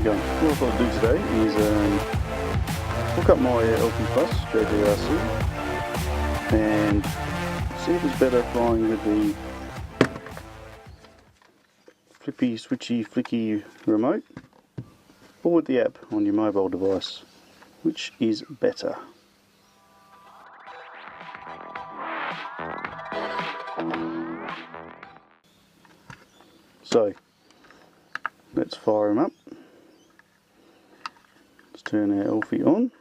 going? What I thought I'd do today is hook up my Elfie Plus JJRC and see if it's better flying with the flippy switchy flicky remote or with the app on your mobile device. Which is better? So let's fire him up. Let's turn our Elfie on.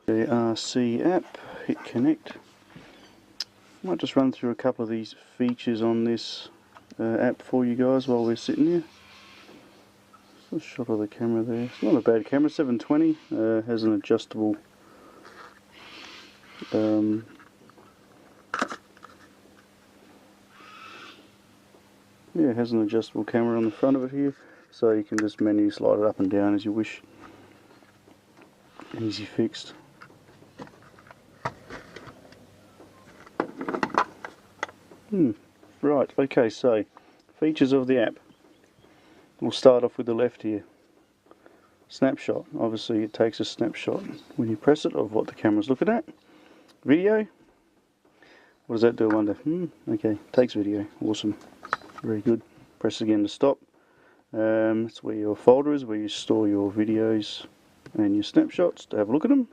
JJRC app, hit connect. Might just run through a couple of these features on this app for you guys while we're sitting here. A shot of the camera there. It's not a bad camera. 720 has an adjustable it has an adjustable camera on the front of it here, so you can just manually slide it up and down as you wish. Easy fixed. Right, okay, so features of the app. We'll start off with the left here. Snapshot. Obviously it takes a snapshot when you press it of what the camera's looking at. Video. What does that do, I wonder? Okay, takes video. Awesome. Very good. Press again to stop. That's where your folder is, where you store your videos and your snapshots to have a look at them.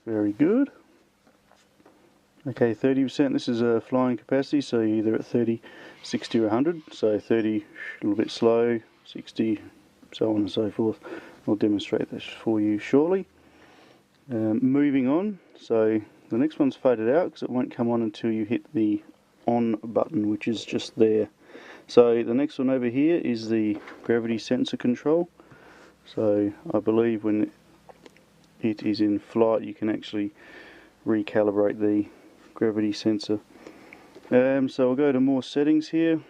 Very good. Okay, 30%. This is a flying capacity, so you're either at 30, 60 or 100. So 30, a little bit slow, 60, so on and so forth. I'll demonstrate this for you shortly. Moving on, so the next one's faded out because it won't come on until you hit the on button, which is just there. So the next one over here is the gravity sensor control. So I believe when it is in flight you can actually recalibrate the gravity sensor. So we'll go to more settings here,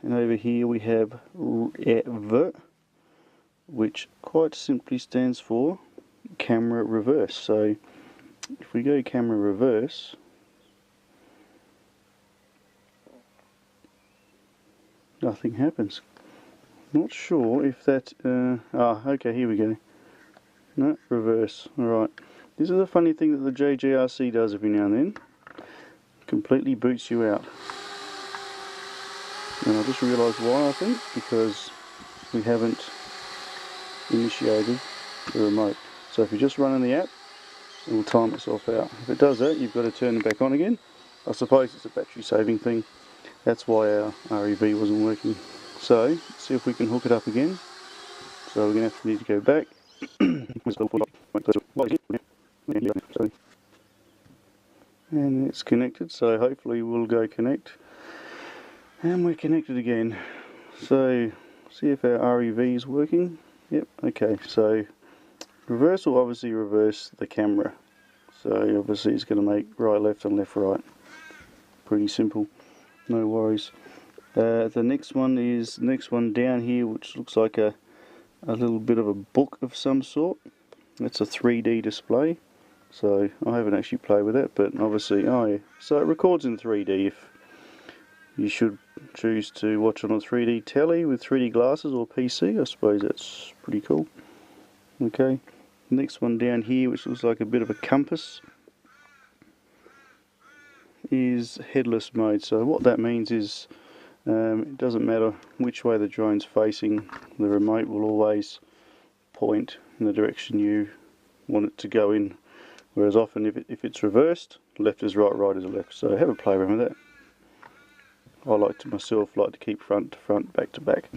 and over here we have REV, which quite simply stands for camera reverse. So if we go camera reverse, nothing happens. Not sure if that okay, here we go. No, reverse. Alright. This is a funny thing that the JJRC does every now and then. Completely boots you out. And I just realised why, I think, because we haven't initiated the remote. So if you're just running the app, it will time itself out. If it does that, you've got to turn it back on again. I suppose it's a battery saving thing. That's why our REV wasn't working. So, let's see if we can hook it up again. So we're going to need to go back. And it's connected, so hopefully we'll go connect. And we're connected again. So, see if our REV is working. Yep, okay, so reverse will obviously reverse the camera. So obviously it's going to make right, left and left, right. Pretty simple, no worries. The next one is the next one down here, which looks like a little bit of a book of some sort. It's a 3D display. So I haven't actually played with that, but obviously, oh yeah, so it records in 3D. If you should choose to watch on a 3D telly with 3D glasses or PC, I suppose that's pretty cool. Okay, next one down here, which looks like a bit of a compass, is headless mode. So what that means is it doesn't matter which way the drone's facing, the remote will always point in the direction you want it to go in. Whereas often if it's reversed, left is right, right is left. So have a play around with that. I like to keep front to front, back to back.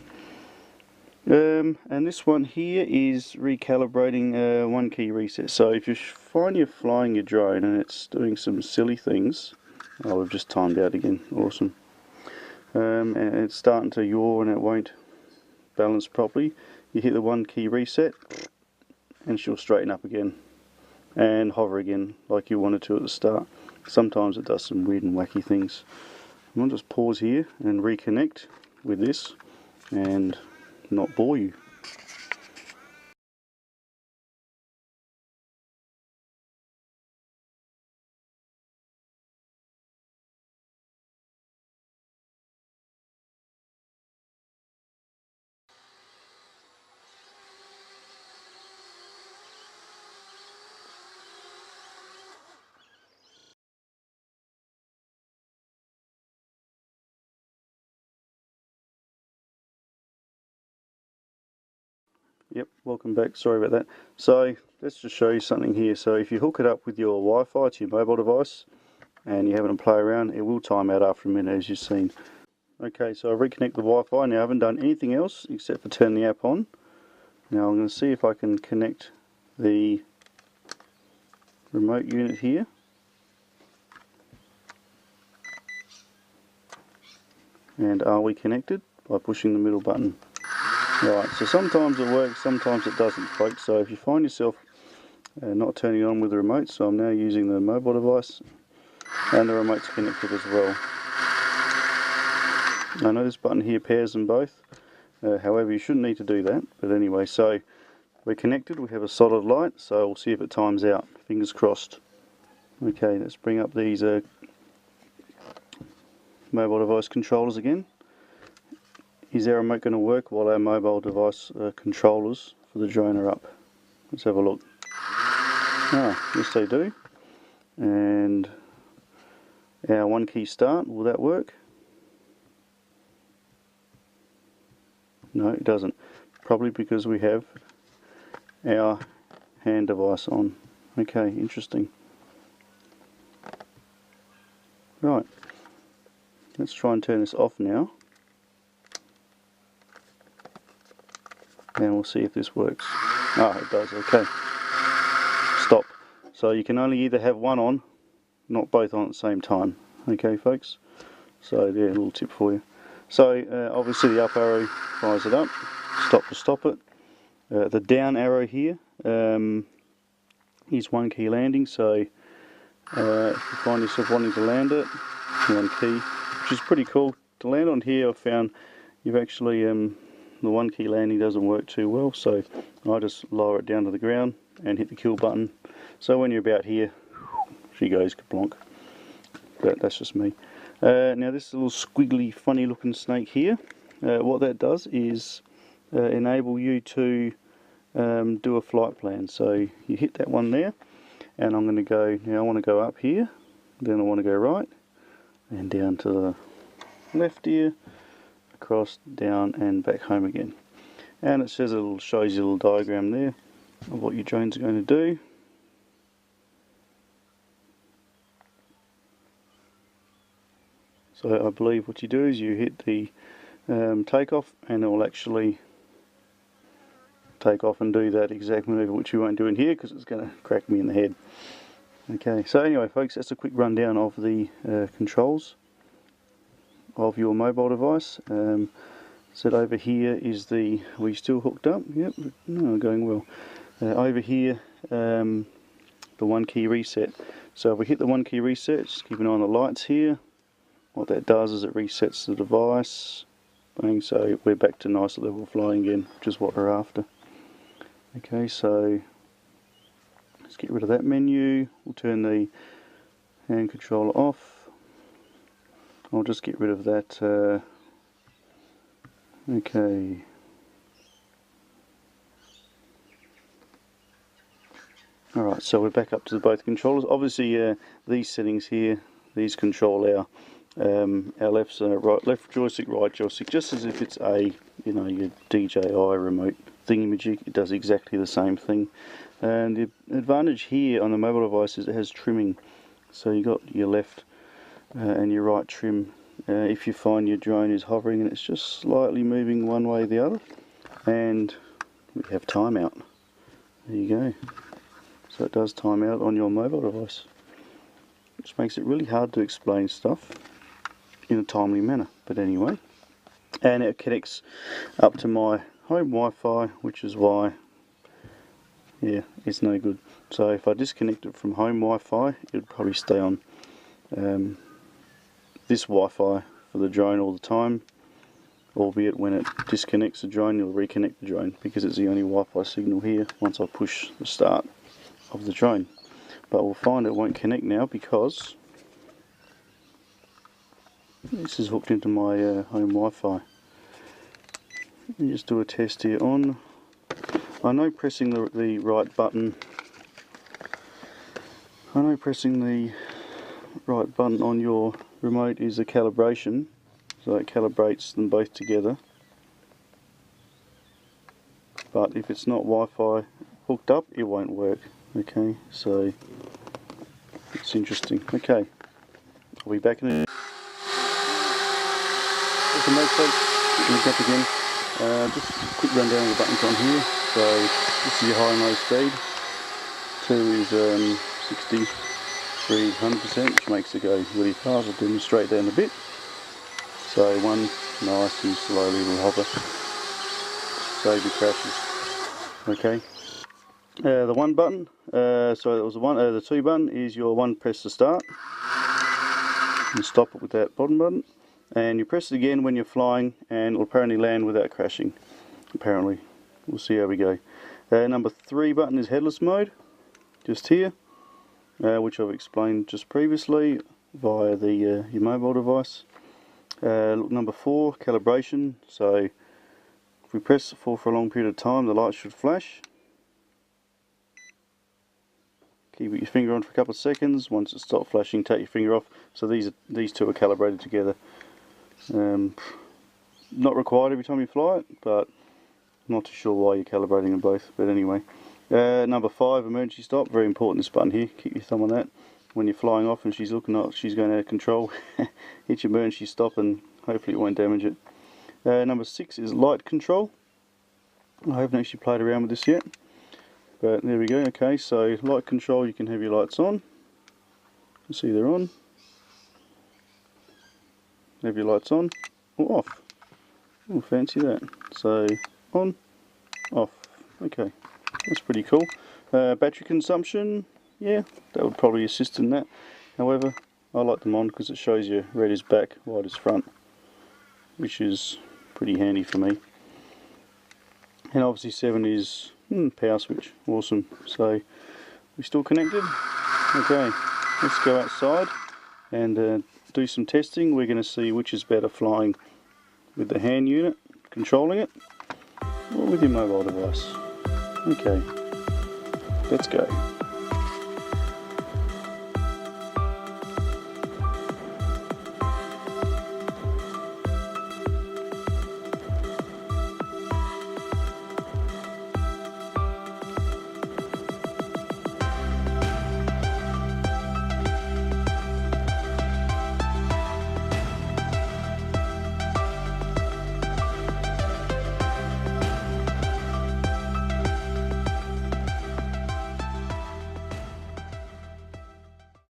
And this one here is recalibrating one key reset. So if you find you're flying your drone and it's doing some silly things, oh, we've just timed out again, awesome. And it's starting to yaw and it won't balance properly. You hit the one key reset and she'll straighten up again and hover again like you wanted to at the start. Sometimes it does some weird and wacky things. I'm going to just pause here and reconnect with this and not bore you. Yep, welcome back, sorry about that. So let's just show you something here. So if you hook it up with your Wi-Fi to your mobile device and you have it to play around, it will time out after a minute, as you've seen. Okay, so I reconnect the Wi-Fi. Now I haven't done anything else except for turn the app on. Now I'm going to see if I can connect the remote unit here. And are we connected? By pushing the middle button. Right, so sometimes it works, sometimes it doesn't, folks. So if you find yourself not turning on with the remote, so I'm now using the mobile device and the remote's connected as well. I know this button here pairs them both, however you shouldn't need to do that, but anyway, so we're connected, we have a solid light, so we'll see if it times out, fingers crossed. Okay, let's bring up these mobile device controllers again. Is our remote going to work while our mobile device controllers for the drone are up? Let's have a look. Ah, yes they do. And our one key start, will that work? No, it doesn't. Probably because we have our hand device on. Okay, interesting. Right, let's try and turn this off now. And we'll see if this works. Ah, it does, okay. Stop. So you can only either have one on, not both on at the same time. Okay, folks? So, yeah, a little tip for you. So, obviously the up arrow fires it up. Stop to stop it. The down arrow here is one key landing. So, if you find yourself wanting to land it, one key, which is pretty cool. To land on here, I've found you've actually the one key landing doesn't work too well, so I just lower it down to the ground and hit the kill button. So when you're about here, she goes kaplonk. But that's just me. Now this little squiggly funny looking snake here, what that does is enable you to do a flight plan. So you hit that one there, and I'm going to go, now I want to go up here, then I want to go right, and down to the left here, across, down and back home again. And it says shows you a little diagram there of what your drone's going to do. So I believe what you do is you hit the takeoff, and it will actually take off and do that exact maneuver, which we won't do in here because it's going to crack me in the head. Okay, so anyway folks, that's a quick rundown of the controls of your mobile device. So over here is the, are we still hooked up? Yep, no, going well. Over here, the one key reset. So if we hit the one key reset, just keep an eye on the lights here. What that does is it resets the device. Bang, so we're back to nice level flying again, which is what we're after. Okay, so let's get rid of that menu. We'll turn the hand controller off. I'll just get rid of that. Okay. Alright, so we're back up to both controllers. Obviously, these settings here, these control our left joystick, right joystick, just as if it's a, you know, your DJI remote thingamajig. It does exactly the same thing. And the advantage here on the mobile device is it has trimming. So you got your left and your right trim. If you find your drone is hovering and it's just slightly moving one way or the other, and we have timeout. There you go. So it does time out on your mobile device, which makes it really hard to explain stuff in a timely manner. But anyway, and it connects up to my home Wi-Fi, which is why, yeah, it's no good. So if I disconnect it from home Wi-Fi, it would probably stay on this Wi-Fi for the drone all the time, albeit when it disconnects the drone, you'll reconnect the drone because it's the only Wi-Fi signal here once I push the start of the drone. But we'll find it won't connect now because this is hooked into my home Wi-Fi. Let me just do a test here on. I know pressing the right button. I know pressing the right button on your remote is a calibration, so it calibrates them both together. but if it's not Wi-Fi hooked up, it won't work. Okay, so it's interesting. Okay, I'll be back in a welcome back, folks. Look up again. Just a quick rundown of the buttons on here. So this is your high and low speed. 2 is 60, 3 100%, which makes it go really fast. I'll demonstrate that in a bit. So 1, nice and slowly little hopper. Save your crashes. Okay. The 1 button, so it was the 2 button is your 1 press to start. You stop it with that bottom button, and you press it again when you're flying, and it'll apparently land without crashing. Apparently, we'll see how we go. Number 3 button is Headless Mode, just here, which I've explained just previously via the your mobile device. Number 4, Calibration. So if we press it for a long period of time, the light should flash. Keep your finger on for a couple of seconds. Once it stops flashing, take your finger off. So these two are calibrated together. Not required every time you fly it, but I'm not too sure why you're calibrating them both. But anyway, number 5, emergency stop. Very important, this button here. Keep your thumb on that. When you're flying off and she's looking up, she's going out of control. Hit your emergency stop and hopefully it won't damage it. Number 6 is light control. I haven't actually played around with this yet, but there we go. Okay, so light control, you can have your lights on. You see they're on. Have your lights on or off. Oh, fancy that. So on, off. Okay, that's pretty cool. Battery consumption, yeah, that would probably assist in that. However, I like them on because it shows you red is back, white is front, which is pretty handy for me. And obviously 7 is power switch. Awesome. So we still connected. Okay, let's go outside and do some testing. We're going to see which is better, flying with the hand unit controlling it or with your mobile device. Okay, let's go.